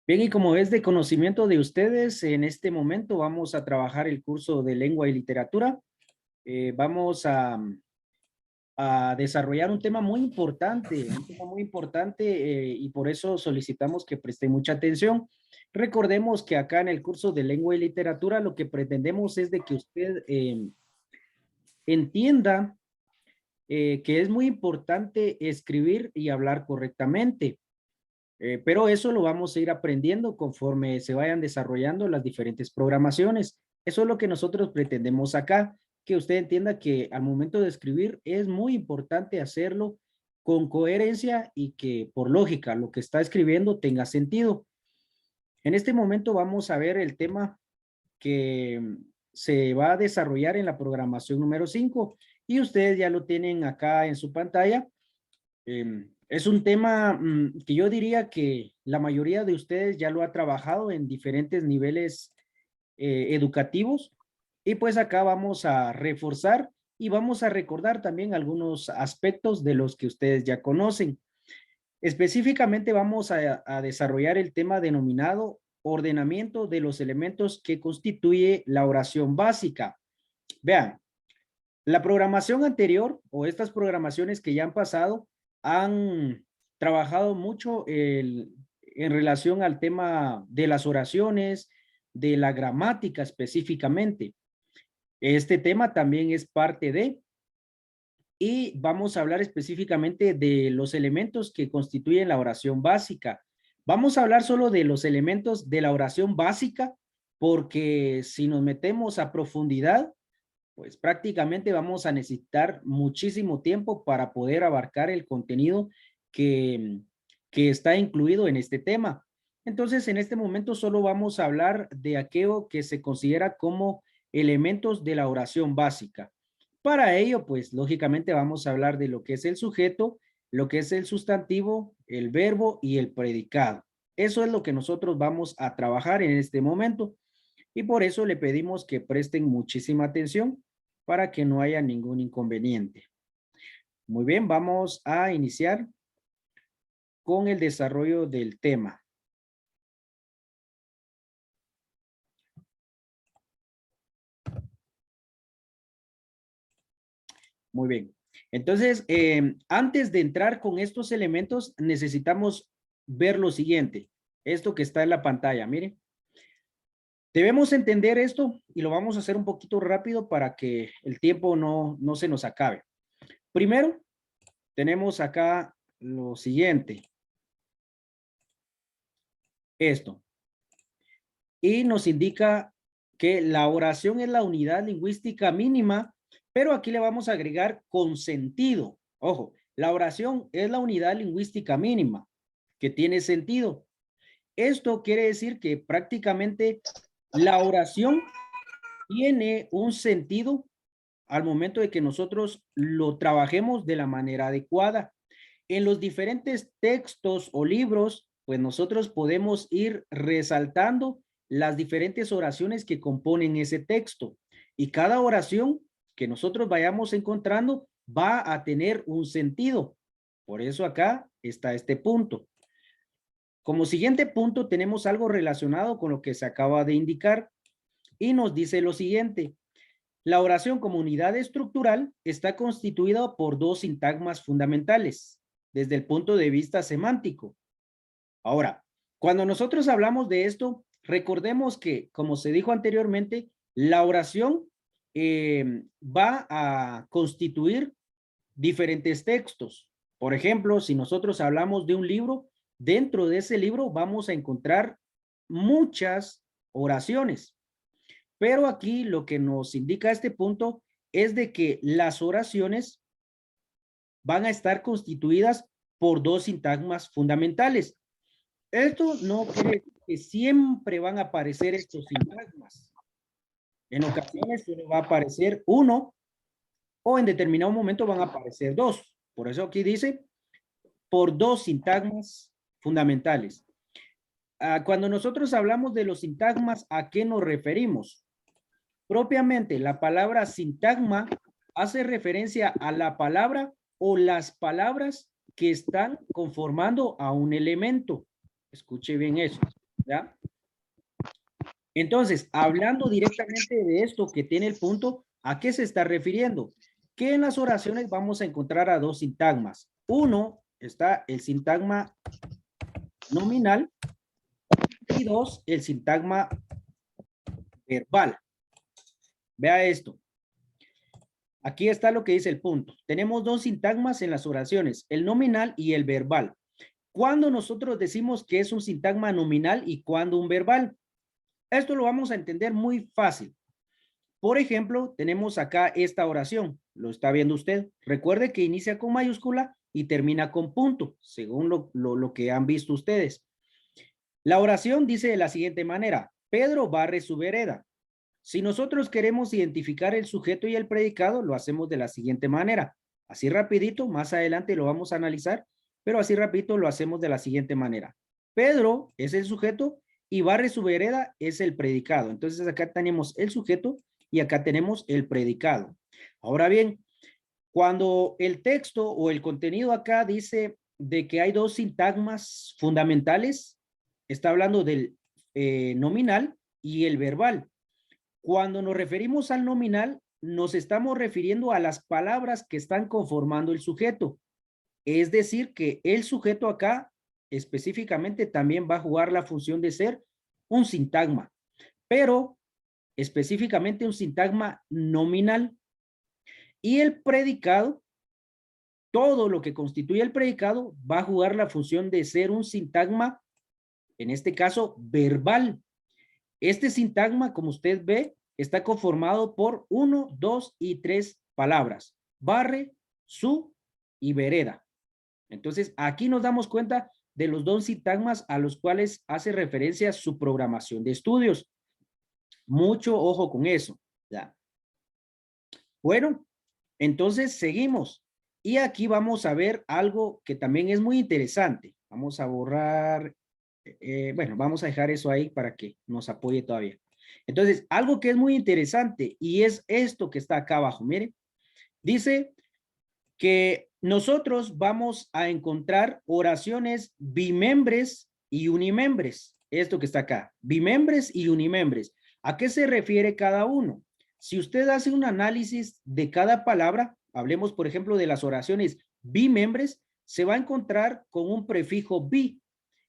Bien, y como es de conocimiento de ustedes, en este momento vamos a trabajar el curso de lengua y literatura. Vamos a desarrollar un tema muy importante y por eso solicitamos que presten mucha atención. Recordemos que acá en el curso de lengua y literatura lo que pretendemos es de que usted entienda que es muy importante escribir y hablar correctamente. Pero eso lo vamos a ir aprendiendo conforme se vayan desarrollando las diferentes programaciones. Eso es lo que nosotros pretendemos acá, que usted entienda que al momento de escribir es muy importante hacerlo con coherencia y que por lógica lo que está escribiendo tenga sentido. En este momento vamos a ver el tema que se va a desarrollar en la programación número 5 y ustedes ya lo tienen acá en su pantalla. Es un tema que yo diría que la mayoría de ustedes ya lo ha trabajado en diferentes niveles educativos y pues acá vamos a reforzar y vamos a recordar también algunos aspectos de los que ustedes ya conocen. Específicamente vamos a desarrollar el tema denominado ordenamiento de los elementos que constituye la oración básica. Vean, la programación anterior o estas programaciones que ya han pasado han trabajado mucho en relación al tema de las oraciones, de la gramática específicamente. Este tema también es parte de, y vamos a hablar específicamente de los elementos que constituyen la oración básica. Vamos a hablar solo de los elementos de la oración básica, porque si nos metemos a profundidad, pues prácticamente vamos a necesitar muchísimo tiempo para poder abarcar el contenido que, que está incluido en este tema. Entonces, en este momento solo vamos a hablar de aquello que se considera como elementos de la oración básica. Para ello, pues lógicamente vamos a hablar de lo que es el sujeto, lo que es el sustantivo, el verbo y el predicado. Eso es lo que nosotros vamos a trabajar en este momento y por eso le pedimos que presten muchísima atención para que no haya ningún inconveniente. Muy bien, vamos a iniciar con el desarrollo del tema. Muy bien. Entonces, antes de entrar con estos elementos, necesitamos ver lo siguiente. Esto que está en la pantalla, miren. Debemos entender esto y lo vamos a hacer un poquito rápido para que el tiempo no se nos acabe. Primero, tenemos acá lo siguiente. Esto. Y nos indica que la oración es la unidad lingüística mínima, pero aquí le vamos a agregar con sentido. Ojo, la oración es la unidad lingüística mínima que tiene sentido. Esto quiere decir que prácticamente la oración tiene un sentido al momento de que nosotros lo trabajemos de la manera adecuada. En los diferentes textos o libros, pues nosotros podemos ir resaltando las diferentes oraciones que componen ese texto. Y cada oración que nosotros vayamos encontrando va a tener un sentido. Por eso acá está este punto. Como siguiente punto tenemos algo relacionado con lo que se acaba de indicar y nos dice lo siguiente. La oración como unidad estructural está constituida por dos sintagmas fundamentales desde el punto de vista semántico. Ahora, cuando nosotros hablamos de esto, recordemos que, como se dijo anteriormente, la oración va a constituir diferentes textos. Por ejemplo, si nosotros hablamos de un libro, dentro de ese libro vamos a encontrar muchas oraciones. Pero aquí lo que nos indica este punto es de que las oraciones van a estar constituidas por dos sintagmas fundamentales. Esto no quiere decir que siempre van a aparecer estos sintagmas. En ocasiones solo va a aparecer uno o en determinado momento van a aparecer dos. Por eso aquí dice por dos sintagmas fundamentales. Cuando nosotros hablamos de los sintagmas, ¿a qué nos referimos? Propiamente, la palabra sintagma hace referencia a la palabra o las palabras que están conformando a un elemento. Escuche bien eso. ¿ya? Entonces, hablando directamente de esto que tiene el punto, ¿a qué se está refiriendo? Que en las oraciones vamos a encontrar a dos sintagmas. Uno, está el sintagma nominal y dos, el sintagma verbal. Vea esto. Aquí está lo que dice el punto. Tenemos dos sintagmas en las oraciones, el nominal y el verbal. ¿Cuándo nosotros decimos que es un sintagma nominal y cuándo un verbal? Esto lo vamos a entender muy fácil. Por ejemplo, tenemos acá esta oración. Lo está viendo usted. Recuerde que inicia con mayúscula y termina con punto, según lo que han visto ustedes. La oración dice de la siguiente manera. Pedro barre su vereda. Si nosotros queremos identificar el sujeto y el predicado, lo hacemos de la siguiente manera. Así rapidito, más adelante lo vamos a analizar, pero así rapidito lo hacemos de la siguiente manera. Pedro es el sujeto y barre su vereda es el predicado. Entonces acá tenemos el sujeto y acá tenemos el predicado. Ahora bien, cuando el texto o el contenido acá dice de que hay dos sintagmas fundamentales, está hablando del nominal y el verbal. Cuando nos referimos al nominal, nos estamos refiriendo a las palabras que están conformando el sujeto. Es decir, que el sujeto acá específicamente también va a jugar la función de ser un sintagma, pero específicamente un sintagma nominal. Y el predicado, todo lo que constituye el predicado, va a jugar la función de ser un sintagma, en este caso, verbal. Este sintagma, como usted ve, está conformado por 1, 2 y 3 palabras. Barre, su y vereda. Entonces, aquí nos damos cuenta de los dos sintagmas a los cuales hace referencia su programación de estudios. Mucho ojo con eso. ¿Ya? Bueno, entonces seguimos. Y aquí vamos a ver algo que también es muy interesante. Vamos a borrar, bueno, vamos a dejar eso ahí para que nos apoye todavía. Entonces, algo que es muy interesante y es esto que está acá abajo, miren, dice que nosotros vamos a encontrar oraciones bimembres y unimembres. Esto que está acá, bimembres y unimembres. ¿A qué se refiere cada uno? Si usted hace un análisis de cada palabra, hablemos por ejemplo de las oraciones bimembres, se va a encontrar con un prefijo bi.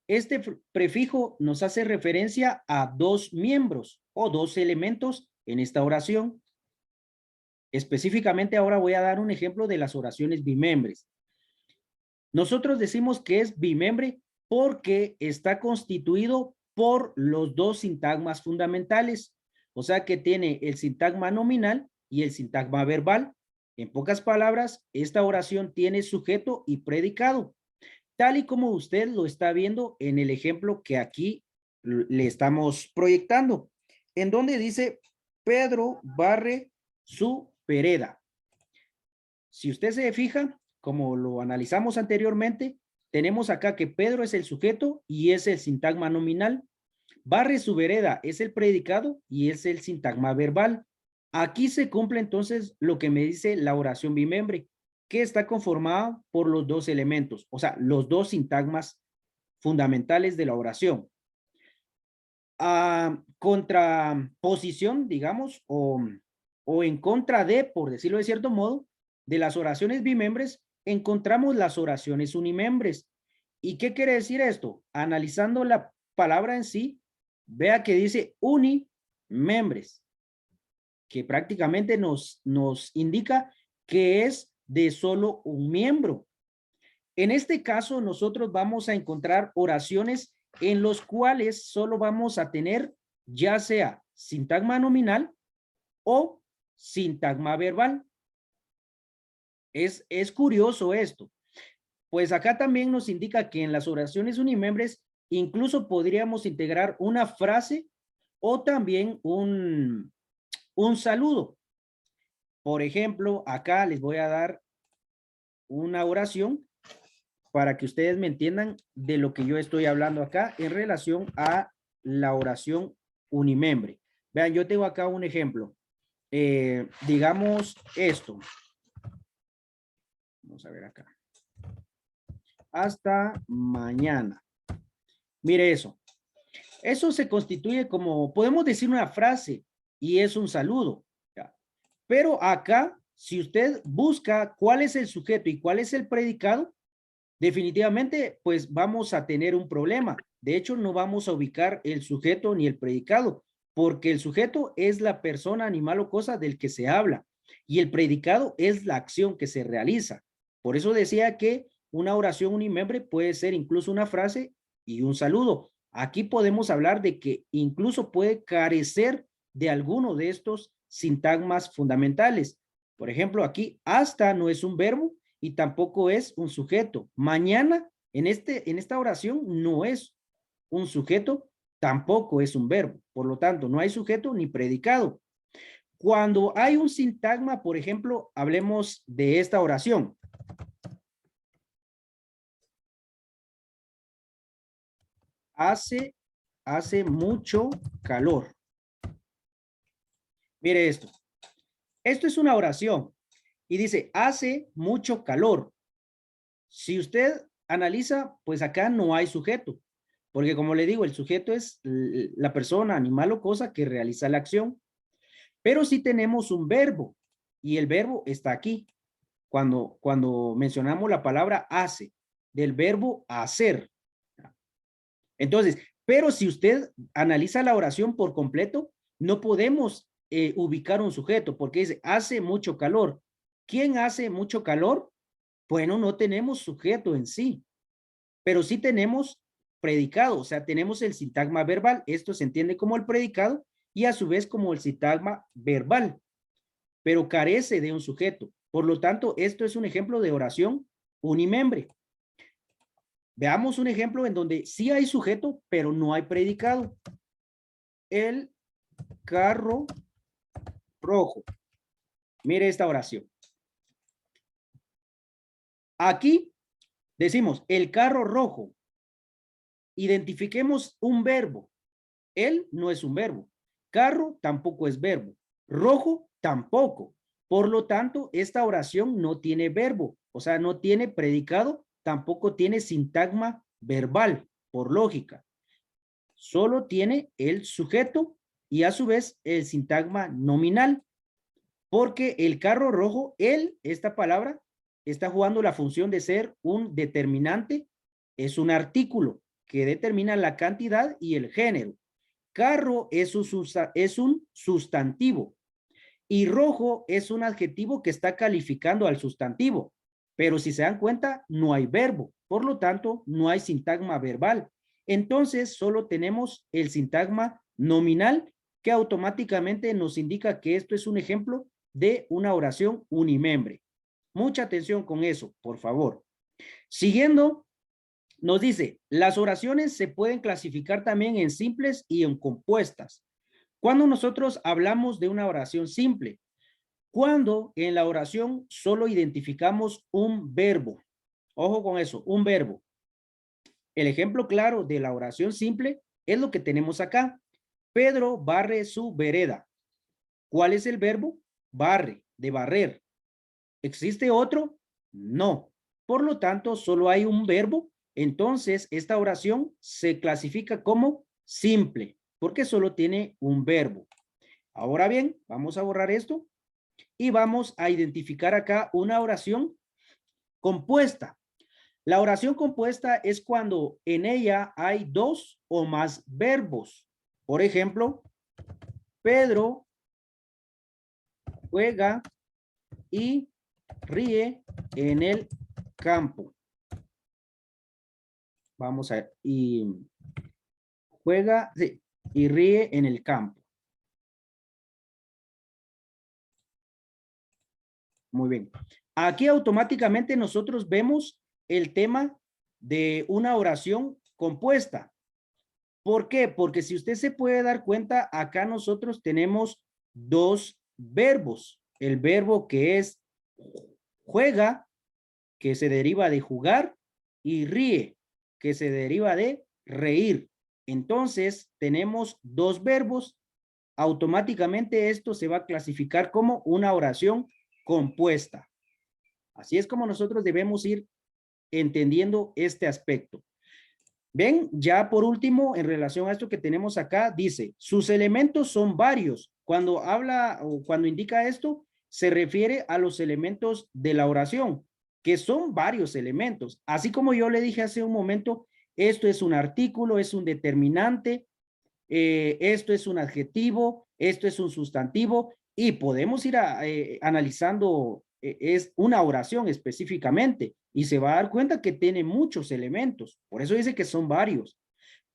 Este prefijo nos hace referencia a dos miembros o dos elementos en esta oración. Específicamente ahora voy a dar un ejemplo de las oraciones bimembres. Nosotros decimos que es bimembre porque está constituido por los dos sintagmas fundamentales. O sea que tiene el sintagma nominal y el sintagma verbal. En pocas palabras, esta oración tiene sujeto y predicado, tal y como usted lo está viendo en el ejemplo que aquí le estamos proyectando, en donde dice Pedro barre su vereda. Si usted se fija, como lo analizamos anteriormente, tenemos acá que Pedro es el sujeto y es el sintagma nominal. Barre su vereda es el predicado y es el sintagma verbal. Aquí se cumple entonces lo que me dice la oración bimembre, que está conformada por los dos elementos, o sea, los dos sintagmas fundamentales de la oración. A contraposición, digamos, o en contra de, por decirlo de cierto modo, de las oraciones bimembres, encontramos las oraciones unimembres. ¿Y qué quiere decir esto? Analizando la palabra en sí, vea que dice unimembres, que prácticamente nos indica que es de solo un miembro. En este caso, nosotros vamos a encontrar oraciones en los cuales solo vamos a tener ya sea sintagma nominal o sintagma verbal. Es curioso esto, pues acá también nos indica que en las oraciones unimembres incluso podríamos integrar una frase o también un saludo. Por ejemplo, acá les voy a dar una oración para que ustedes me entiendan de lo que yo estoy hablando acá en relación a la oración unimembre. Vean, yo tengo acá un ejemplo. Digamos esto. Vamos a ver acá. Hasta mañana. Mire eso. Eso se constituye como, podemos decir una frase y es un saludo. ¿Ya? Pero acá, si usted busca cuál es el sujeto y cuál es el predicado, definitivamente, pues vamos a tener un problema. De hecho, no vamos a ubicar el sujeto ni el predicado, porque el sujeto es la persona, animal o cosa del que se habla y el predicado es la acción que se realiza. Por eso decía que una oración unimembre puede ser incluso una frase y un saludo. Aquí podemos hablar de que incluso puede carecer de alguno de estos sintagmas fundamentales. Por ejemplo, aquí hasta no es un verbo, y tampoco es un sujeto. Mañana, en esta oración, no es un sujeto, tampoco es un verbo. Por lo tanto, no hay sujeto ni predicado. Cuando hay un sintagma, por ejemplo, hablemos de esta oración. Hace mucho calor. Mire esto. Esto es una oración y dice, hace mucho calor. Si usted analiza, pues acá no hay sujeto, porque como le digo, el sujeto es la persona, animal o cosa que realiza la acción, pero sí tenemos un verbo y el verbo está aquí. Cuando mencionamos la palabra hace, del verbo hacer. Entonces, pero si usted analiza la oración por completo, no podemos ubicar un sujeto porque dice hace mucho calor. ¿Quién hace mucho calor? Bueno, no tenemos sujeto en sí, pero sí tenemos predicado, o sea, tenemos el sintagma verbal, esto se entiende como el predicado y a su vez como el sintagma verbal, pero carece de un sujeto. Por lo tanto, esto es un ejemplo de oración unimembre. Veamos un ejemplo en donde sí hay sujeto, pero no hay predicado. El carro rojo. Mire esta oración. Aquí decimos el carro rojo. Identifiquemos un verbo. Él no es un verbo. Carro tampoco es verbo. Rojo tampoco. Por lo tanto, esta oración no tiene verbo, o sea, no tiene predicado, tampoco tiene sintagma verbal, por lógica. Solo tiene el sujeto y a su vez el sintagma nominal, porque el carro rojo, él, esta palabra, está jugando la función de ser un determinante, es un artículo que determina la cantidad y el género. Carro es un sustantivo y rojo es un adjetivo que está calificando al sustantivo. Pero si se dan cuenta, no hay verbo. Por lo tanto, no hay sintagma verbal. Entonces, solo tenemos el sintagma nominal que automáticamente nos indica que esto es un ejemplo de una oración unimembre. Mucha atención con eso, por favor. Siguiendo, nos dice, las oraciones se pueden clasificar también en simples y en compuestas. Cuando nosotros hablamos de una oración simple, cuando en la oración solo identificamos un verbo. Ojo con eso, un verbo. El ejemplo claro de la oración simple es lo que tenemos acá. Pedro barre su vereda. ¿Cuál es el verbo? Barre, de barrer. ¿Existe otro? No. Por lo tanto, solo hay un verbo. Entonces, esta oración se clasifica como simple, porque solo tiene un verbo. Ahora bien, vamos a borrar esto y vamos a identificar acá una oración compuesta. La oración compuesta es cuando en ella hay dos o más verbos. Por ejemplo, Pedro juega y ríe en el campo. Vamos a ver. Y juega, sí, y ríe en el campo. Muy bien. Aquí automáticamente nosotros vemos el tema de una oración compuesta. ¿Por qué? Porque si usted se puede dar cuenta, acá nosotros tenemos dos verbos. El verbo que es juega, que se deriva de jugar, y ríe, que se deriva de reír. Entonces, tenemos dos verbos. Automáticamente esto se va a clasificar como una oración compuesta. Así es como nosotros debemos ir entendiendo este aspecto. Ven, ya por último, en relación a esto que tenemos acá, dice, sus elementos son varios. Cuando habla o cuando indica esto, se refiere a los elementos de la oración, que son varios elementos. Así como yo le dije hace un momento, esto es un artículo, es un determinante, esto es un adjetivo, esto es un sustantivo, y podemos ir analizando, es una oración específicamente, y se va a dar cuenta que tiene muchos elementos, por eso dice que son varios.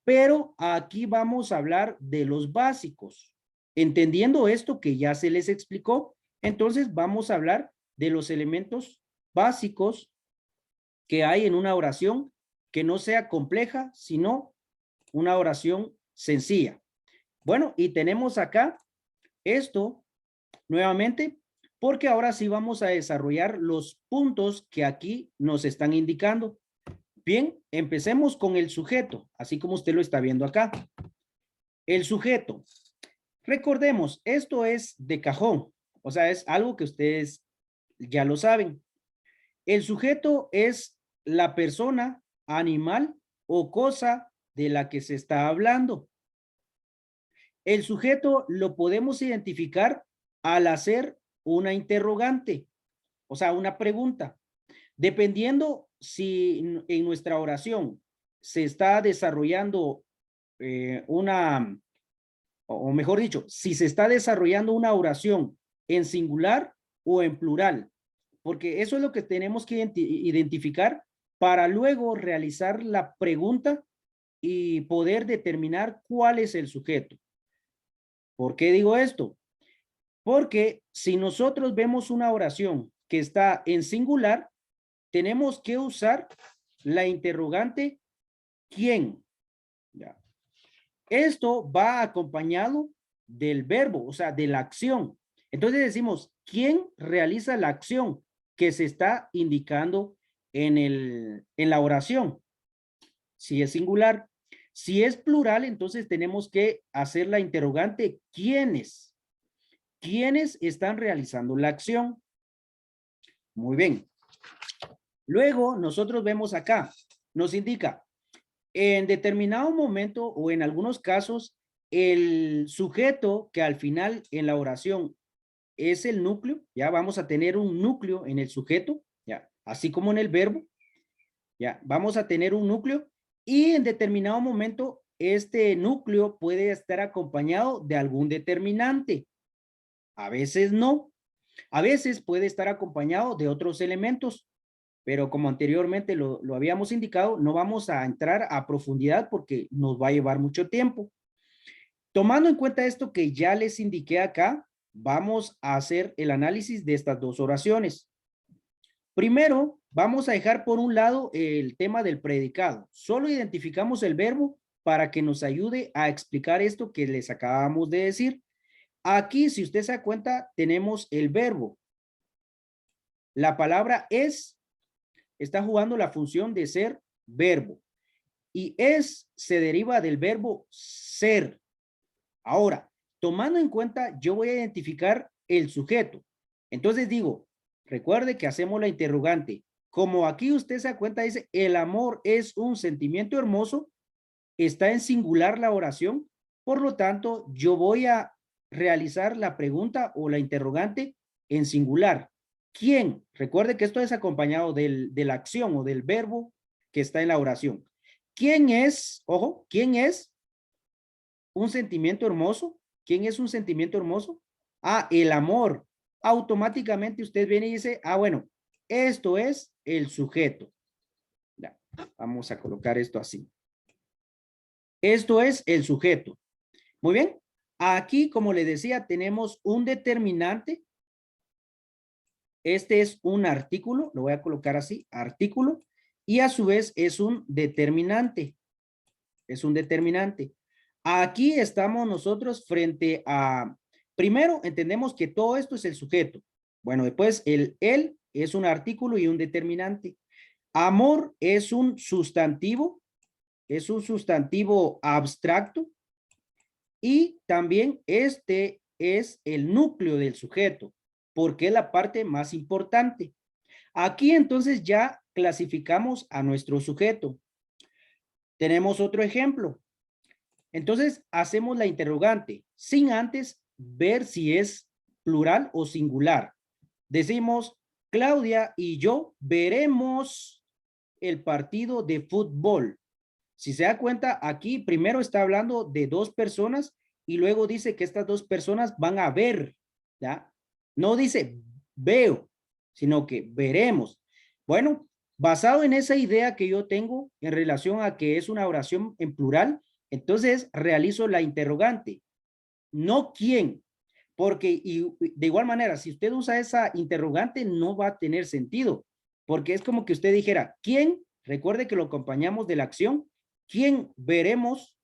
Pero aquí vamos a hablar de los básicos. Entendiendo esto que ya se les explicó, entonces vamos a hablar de los elementos básicos que hay en una oración que no sea compleja, sino una oración sencilla. Bueno, y tenemos acá esto nuevamente, porque ahora sí vamos a desarrollar los puntos que aquí nos están indicando. Bien, empecemos con el sujeto, así como usted lo está viendo acá. El sujeto. Recordemos, esto es de cajón, o sea, es algo que ustedes ya lo saben. El sujeto es la persona, animal o cosa de la que se está hablando. El sujeto lo podemos identificar al hacer una interrogante, o sea, una pregunta. Dependiendo si en nuestra oración se está desarrollando una, o mejor dicho, si se está desarrollando una oración en singular o en plural, porque eso es lo que tenemos que identificar para luego realizar la pregunta y poder determinar cuál es el sujeto. ¿Por qué digo esto? Porque si nosotros vemos una oración que está en singular, tenemos que usar la interrogante ¿quién? ¿Ya? Esto va acompañado del verbo, o sea, de la acción. Entonces decimos, ¿quién realiza la acción que se está indicando en la oración? Si es singular. Si es plural, entonces tenemos que hacer la interrogante ¿quiénes? ¿Quiénes están realizando la acción? Muy bien. Luego, nosotros vemos acá, nos indica, en determinado momento o en algunos casos, el sujeto que al final en la oración es el núcleo, ya vamos a tener un núcleo en el sujeto, ya, así como en el verbo, ya, vamos a tener un núcleo y en determinado momento este núcleo puede estar acompañado de algún determinante. A veces no. A veces puede estar acompañado de otros elementos, pero como anteriormente lo habíamos indicado, no vamos a entrar a profundidad porque nos va a llevar mucho tiempo. Tomando en cuenta esto que ya les indiqué acá, vamos a hacer el análisis de estas dos oraciones. Primero, vamos a dejar por un lado el tema del predicado. Solo identificamos el verbo para que nos ayude a explicar esto que les acabamos de decir. Aquí, si usted se da cuenta, tenemos el verbo. La palabra es está jugando la función de ser verbo. Y es se deriva del verbo ser. Ahora, tomando en cuenta, yo voy a identificar el sujeto. Entonces digo, recuerde que hacemos la interrogante. Como aquí usted se da cuenta, dice, el amor es un sentimiento hermoso, está en singular la oración, por lo tanto, yo voy a realizar la pregunta o la interrogante en singular. ¿Quién? Recuerde que esto es acompañado de la acción o del verbo que está en la oración. ¿Quién es? Ojo, ¿quién es un sentimiento hermoso? ¿Quién es un sentimiento hermoso? Ah, el amor. Automáticamente usted viene y dice, ah, bueno, esto es el sujeto. Ya, vamos a colocar esto así. Esto es el sujeto. Muy bien. Aquí, como le decía, tenemos un determinante. Este es un artículo, lo voy a colocar así, artículo, y a su vez es un determinante. Es un determinante. Aquí estamos nosotros frente a, primero entendemos que todo esto es el sujeto. Bueno, después el él es un artículo y un determinante. Amor es un sustantivo abstracto y también este es el núcleo del sujeto, porque es la parte más importante. Aquí entonces ya clasificamos a nuestro sujeto. Tenemos otro ejemplo. Entonces, hacemos la interrogante sin antes ver si es plural o singular. Decimos, Claudia y yo veremos el partido de fútbol. Si se da cuenta, aquí primero está hablando de dos personas y luego dice que estas dos personas van a ver, ¿ya? No dice veo, sino que veremos. Bueno, basado en esa idea que yo tengo en relación a que es una oración en plural, entonces realizo la interrogante, no quién, porque y de igual manera, si usted usa esa interrogante, no va a tener sentido, porque es como que usted dijera, ¿quién? Recuerde que lo acompañamos de la acción. ¿Quién veremos?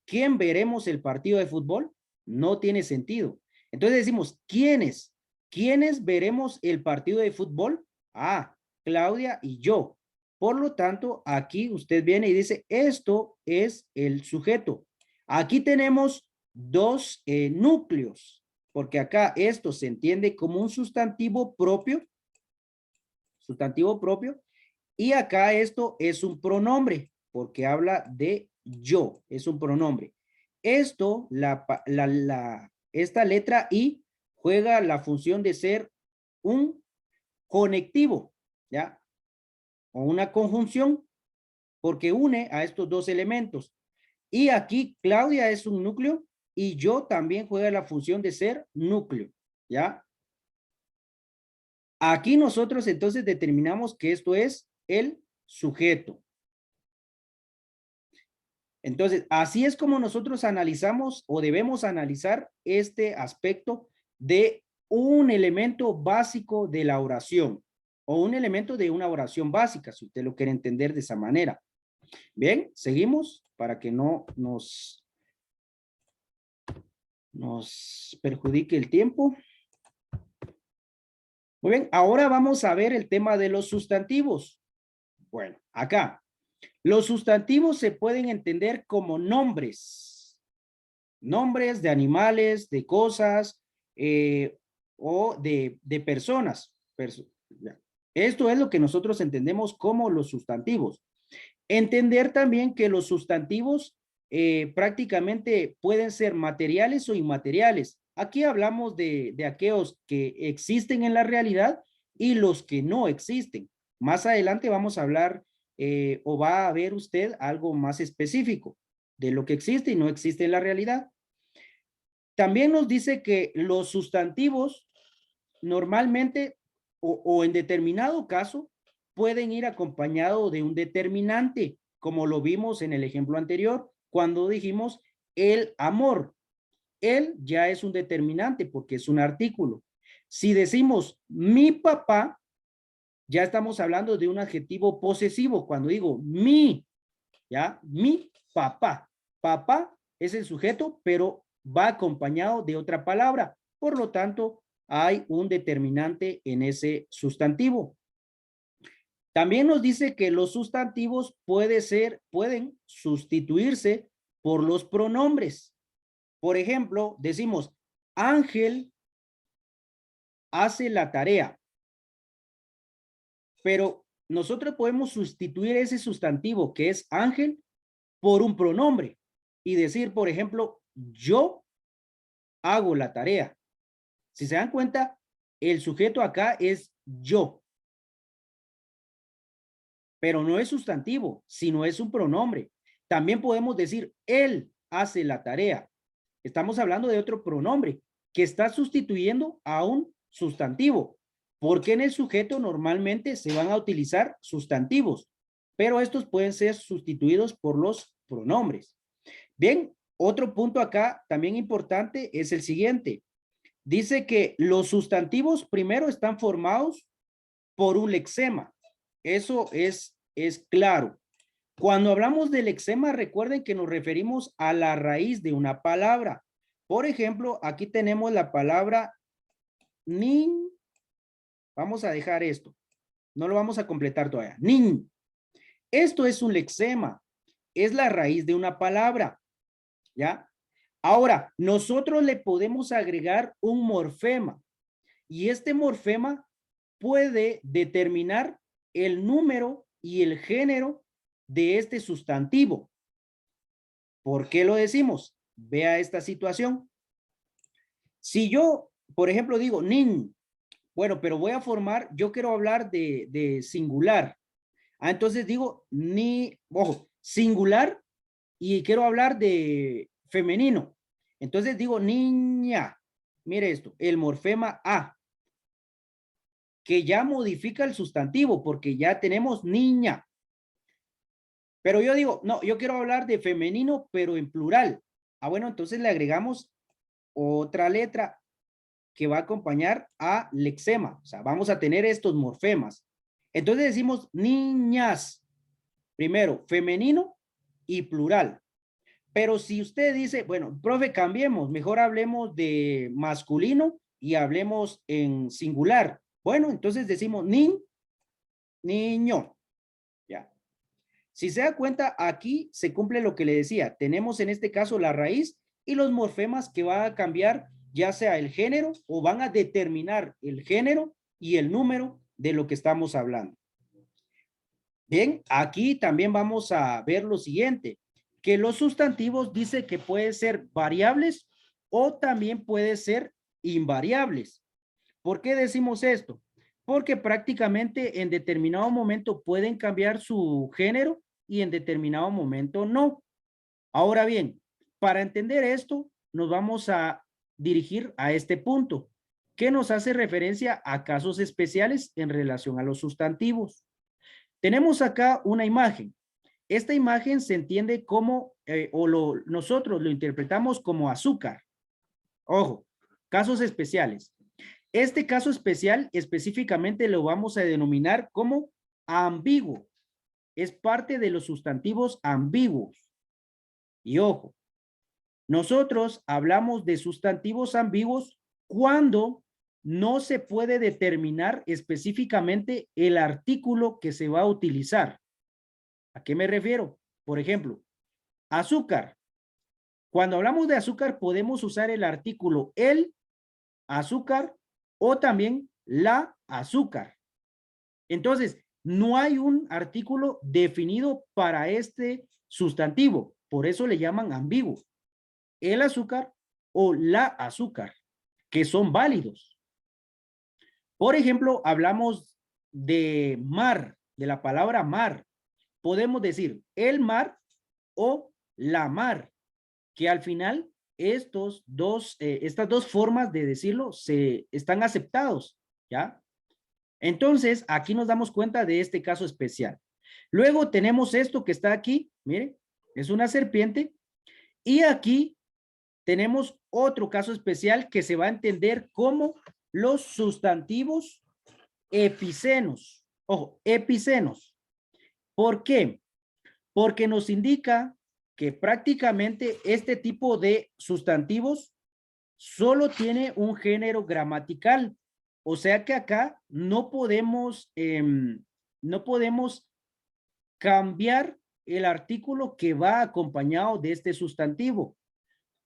¿Quién veremos el partido de fútbol? No tiene sentido. Entonces decimos, ¿quiénes? ¿Quiénes veremos el partido de fútbol? Ah, Claudia y yo. Por lo tanto, aquí usted viene y dice, esto es el sujeto. Aquí tenemos dos núcleos, porque acá esto se entiende como un sustantivo propio, y acá esto es un pronombre, porque habla de yo, es un pronombre. Esto, esta letra I juega la función de ser un conectivo, ¿ya? O una conjunción, porque une a estos dos elementos. Y aquí Claudia es un núcleo y yo también juega la función de ser núcleo, ¿ya? Aquí nosotros entonces determinamos que esto es el sujeto. Entonces, así es como nosotros analizamos o debemos analizar este aspecto de un elemento básico de la oración o un elemento de una oración básica, si usted lo quiere entender de esa manera. Bien, seguimos para que no nos perjudique el tiempo. Muy bien, ahora vamos a ver el tema de los sustantivos. Bueno, acá, los sustantivos se pueden entender como nombres de animales, de cosas o de personas. Esto es lo que nosotros entendemos como los sustantivos. Entender también que los sustantivos prácticamente pueden ser materiales o inmateriales. Aquí hablamos de aquellos que existen en la realidad y los que no existen. Más adelante vamos a hablar o va a ver usted algo más específico de lo que existe y no existe en la realidad. También nos dice que los sustantivos normalmente o en determinado caso pueden ir acompañados de un determinante, como lo vimos en el ejemplo anterior, cuando dijimos el amor. Él ya es un determinante porque es un artículo. Si decimos mi papá, ya estamos hablando de un adjetivo posesivo. Cuando digo mi, ya, mi papá. Papá es el sujeto, pero va acompañado de otra palabra. Por lo tanto, hay un determinante en ese sustantivo. También nos dice que los sustantivos pueden sustituirse por los pronombres. Por ejemplo, decimos, Ángel hace la tarea, pero nosotros podemos sustituir ese sustantivo que es Ángel por un pronombre y decir, por ejemplo, yo hago la tarea. Si se dan cuenta, el sujeto acá es yo, pero no es sustantivo, sino es un pronombre. También podemos decir, él hace la tarea. Estamos hablando de otro pronombre que está sustituyendo a un sustantivo, porque en el sujeto normalmente se van a utilizar sustantivos, pero estos pueden ser sustituidos por los pronombres. Bien, otro punto acá también importante es el siguiente. Dice que los sustantivos primero están formados por un lexema. Eso es claro. Cuando hablamos del lexema, recuerden que nos referimos a la raíz de una palabra. Por ejemplo, aquí tenemos la palabra nin. Vamos a dejar esto. No lo vamos a completar todavía. Nin. Esto es un lexema. Es la raíz de una palabra. ¿Ya? Ahora, nosotros le podemos agregar un morfema. Y este morfema puede determinar el número y el género de este sustantivo. ¿Por qué lo decimos? Vea esta situación. Si yo, por ejemplo, digo nin, bueno, pero voy a formar, yo quiero hablar de singular. Entonces digo ni, ojo, singular y quiero hablar de femenino. Entonces digo niña. Mire esto, el morfema A, que ya modifica el sustantivo porque ya tenemos niña. Pero yo digo, no, yo quiero hablar de femenino, pero en plural. Bueno, entonces le agregamos otra letra que va a acompañar a lexema. O sea, vamos a tener estos morfemas. Entonces decimos niñas. Primero, femenino y plural. Pero si usted dice, bueno, profe, cambiemos, mejor hablemos de masculino y hablemos en singular. Bueno, entonces decimos niño. Ya. Si se da cuenta, aquí se cumple lo que le decía. Tenemos en este caso la raíz y los morfemas que van a cambiar ya sea el género o van a determinar el género y el número de lo que estamos hablando. Bien, aquí también vamos a ver lo siguiente, que los sustantivos dice que pueden ser variables o también puede ser invariables. ¿Por qué decimos esto? Porque prácticamente en determinado momento pueden cambiar su género y en determinado momento no. Ahora bien, para entender esto, nos vamos a dirigir a este punto, que nos hace referencia a casos especiales en relación a los sustantivos. Tenemos acá una imagen. Esta imagen se entiende como, nosotros lo interpretamos como azúcar. Ojo, casos especiales. Este caso especial específicamente lo vamos a denominar como ambiguo. Es parte de los sustantivos ambiguos. Y ojo, nosotros hablamos de sustantivos ambiguos cuando no se puede determinar específicamente el artículo que se va a utilizar. ¿A qué me refiero? Por ejemplo, azúcar. Cuando hablamos de azúcar podemos usar el artículo el azúcar o también la azúcar. Entonces, no hay un artículo definido para este sustantivo. Por eso le llaman ambiguo. El azúcar o la azúcar, que son válidos. Por ejemplo, hablamos de mar, de la palabra mar. Podemos decir el mar o la mar, que al final estas dos formas de decirlo están aceptados, ¿ya? Entonces, aquí nos damos cuenta de este caso especial. Luego tenemos esto que está aquí, mire, es una serpiente, y aquí tenemos otro caso especial que se va a entender como los sustantivos epicenos. Ojo, epicenos. ¿Por qué? Porque nos indica que prácticamente este tipo de sustantivos solo tiene un género gramatical. O sea que acá no podemos cambiar el artículo que va acompañado de este sustantivo.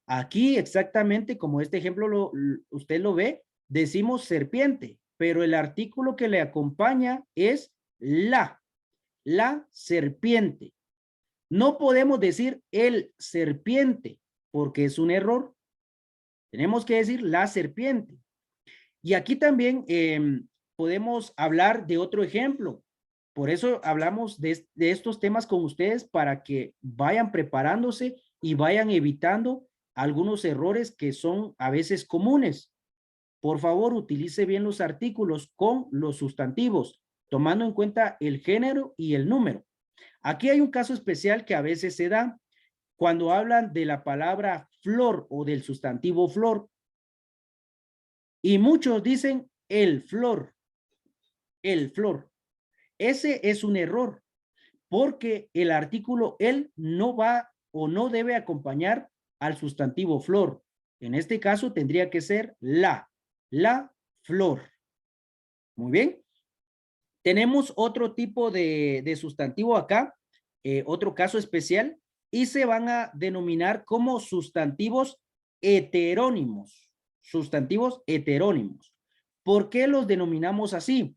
Aquí exactamente como este ejemplo usted lo ve, decimos serpiente, pero el artículo que le acompaña es la serpiente. No podemos decir el serpiente porque es un error. Tenemos que decir la serpiente. Y aquí también podemos hablar de otro ejemplo. Por eso hablamos de estos temas con ustedes para que vayan preparándose y vayan evitando algunos errores que son a veces comunes. Por favor, utilice bien los artículos con los sustantivos, tomando en cuenta el género y el número. Aquí hay un caso especial que a veces se da cuando hablan de la palabra flor o del sustantivo flor. Y muchos dicen el flor. El flor. Ese es un error porque el artículo el no va o no debe acompañar al sustantivo flor. En este caso tendría que ser la flor. Muy bien. Tenemos otro tipo de sustantivo acá, otro caso especial, y se van a denominar como sustantivos heterónimos. Sustantivos heterónimos. ¿Por qué los denominamos así?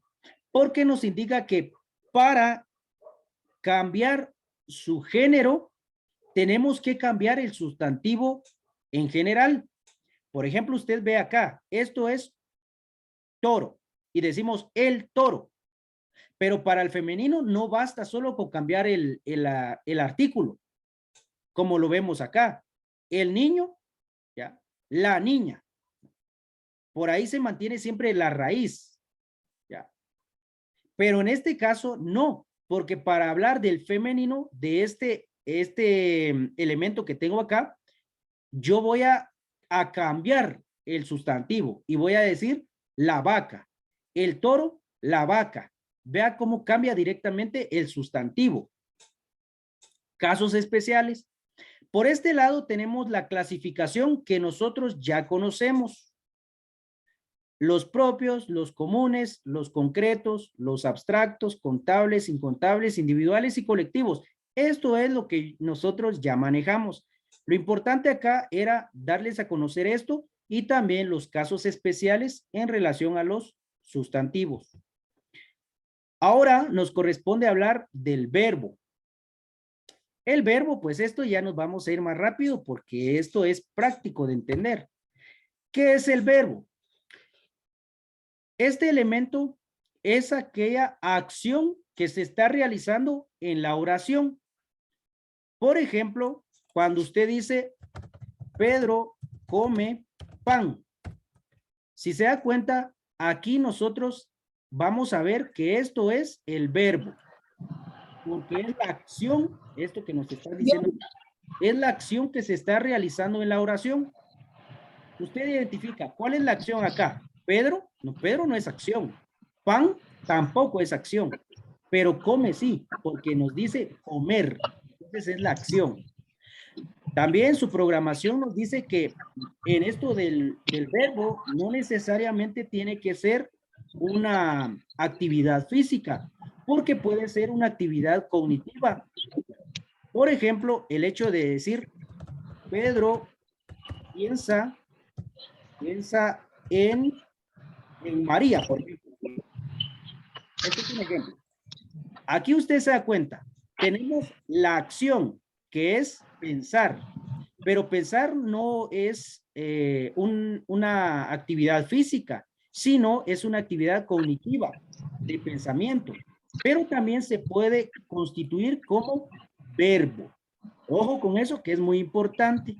Porque nos indica que para cambiar su género, tenemos que cambiar el sustantivo en general. Por ejemplo, usted ve acá, esto es toro y decimos el toro, pero para el femenino no basta solo con cambiar el artículo, como lo vemos acá. El niño, ¿ya? La niña. Por ahí se mantiene siempre la raíz, ¿ya? Pero en este caso no, porque para hablar del femenino, de este elemento que tengo acá, yo voy a cambiar el sustantivo y voy a decir la vaca, el toro, la vaca. Vea cómo cambia directamente el sustantivo. Casos especiales. Por este lado tenemos la clasificación que nosotros ya conocemos. Los propios, los comunes, los concretos, los abstractos, contables, incontables, individuales y colectivos. Esto es lo que nosotros ya manejamos. Lo importante acá era darles a conocer esto y también los casos especiales en relación a los sustantivos. Ahora nos corresponde hablar del verbo. El verbo, pues esto ya nos vamos a ir más rápido porque esto es práctico de entender. ¿Qué es el verbo? Este elemento es aquella acción que se está realizando en la oración. Por ejemplo, cuando usted dice, Pedro come pan. Si se da cuenta, aquí nosotros vamos a ver que esto es el verbo. Porque es la acción, esto que nos está diciendo, es la acción que se está realizando en la oración. Usted identifica, ¿cuál es la acción acá? Pedro no es acción. Pan tampoco es acción, pero come sí, porque nos dice comer. Entonces es la acción. También su programación nos dice que en esto del verbo no necesariamente tiene que ser una actividad física, porque puede ser una actividad cognitiva. Por ejemplo, el hecho de decir, Pedro piensa en María, por ejemplo. Este es un ejemplo. Aquí usted se da cuenta, tenemos la acción, que es pensar, pero pensar no es una actividad física, sino es una actividad cognitiva de pensamiento, pero también se puede constituir como verbo. Ojo con eso, que es muy importante.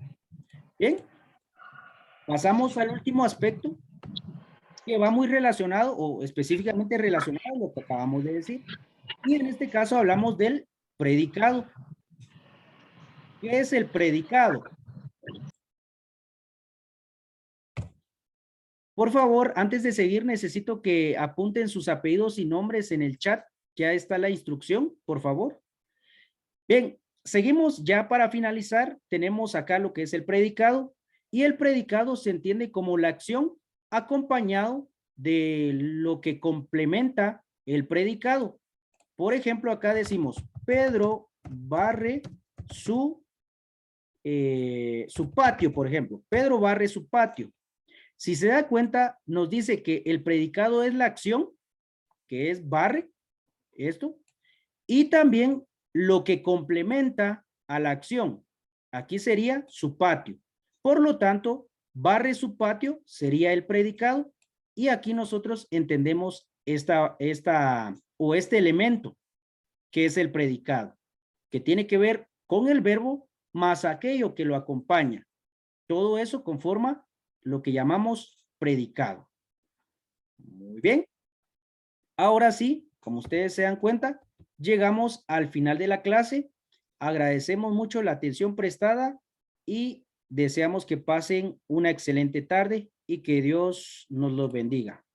Bien, pasamos al último aspecto, que va muy relacionado o específicamente relacionado a lo que acabamos de decir. Y en este caso hablamos del predicado. ¿Qué es el predicado? Por favor, antes de seguir, necesito que apunten sus apellidos y nombres en el chat. Ya está la instrucción, por favor. Bien, seguimos ya para finalizar. Tenemos acá lo que es el predicado. Y el predicado se entiende como la acción acompañado de lo que complementa el predicado. Por ejemplo, acá decimos, Pedro barre su patio, por ejemplo. Pedro barre su patio. Si se da cuenta, nos dice que el predicado es la acción, que es barre, esto, y también lo que complementa a la acción. Aquí sería su patio. Por lo tanto, barre su patio sería el predicado y aquí nosotros entendemos este elemento que es el predicado, que tiene que ver con el verbo más aquello que lo acompaña. Todo eso conforma lo que llamamos predicado. Muy bien. Ahora sí, como ustedes se dan cuenta, llegamos al final de la clase. Agradecemos mucho la atención prestada y deseamos que pasen una excelente tarde y que Dios nos los bendiga.